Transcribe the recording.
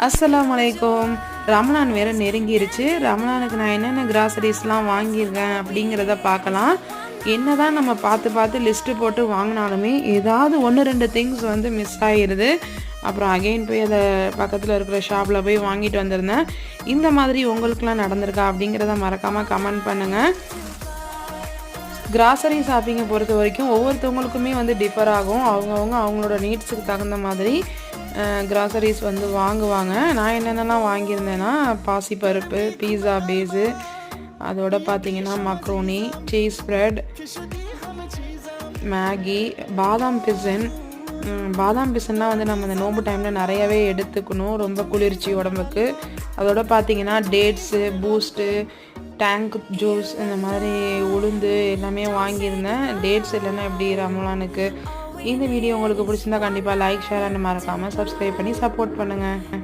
அஸ்ஸலாமு அலைக்கும். ரமலான் வேறு நெருங்கிருச்சு. ரமலானுக்கு நான் என்னென்ன கிராசரிஸ்லாம் வாங்கியிருக்கேன் அப்படிங்கிறத பார்க்கலாம். என்ன தான் நம்ம பார்த்து லிஸ்ட்டு போட்டு வாங்கினாலுமே ஏதாவது 1-2 திங்ஸ் வந்து மிஸ் ஆகிடுது. அப்புறம் அகெயின் போய் அதை பக்கத்தில் இருக்கிற ஷாப்பில் போய் வாங்கிட்டு வந்திருந்தேன். இந்த மாதிரி உங்களுக்குலாம் நடந்திருக்கா அப்படிங்கிறத மறக்காமல் கமெண்ட் பண்ணுங்கள். கிராசரி ஷாப்பிங்கை பொறுத்த வரைக்கும் ஒவ்வொருத்தவங்களுக்குமே வந்து டிஃபர் ஆகும். அவங்களோட நீட்ஸுக்கு தகுந்த மாதிரி கிராசரிஸ் வந்து வாங்குவாங்க. நான் என்னென்னலாம் வாங்கியிருந்தேன்னா பாசிப்பருப்பு, பீஸா பேஸு, அதோட பார்த்திங்கன்னா மக்ரோனி, சீஸ் ஸ்ப்ரெட், மேகி, பாதாம் பிசன். பாதாம் பிசன்லாம் வந்து நம்ம இந்த நோம்பு டைமில் நிறையவே எடுத்துக்கணும், ரொம்ப குளிர்ச்சி உடம்புக்கு. அதோட பார்த்திங்கன்னா டேட்ஸு, பூஸ்ட்டு, டேங்க் ஜூஸ், இந்த மாதிரி உளுந்து எல்லாமே வாங்கியிருந்தேன். டேட்ஸ் இல்லைன்னா எப்படி ரமலானுக்கு. இந்த வீடியோ உங்களுக்கு பிடிச்சிருந்தா கண்டிப்பாக லைக், ஷேர் அண்ட் மறக்காமல் சப்ஸ்கிரைப் பண்ணி சப்போர்ட் பண்ணுங்கள்.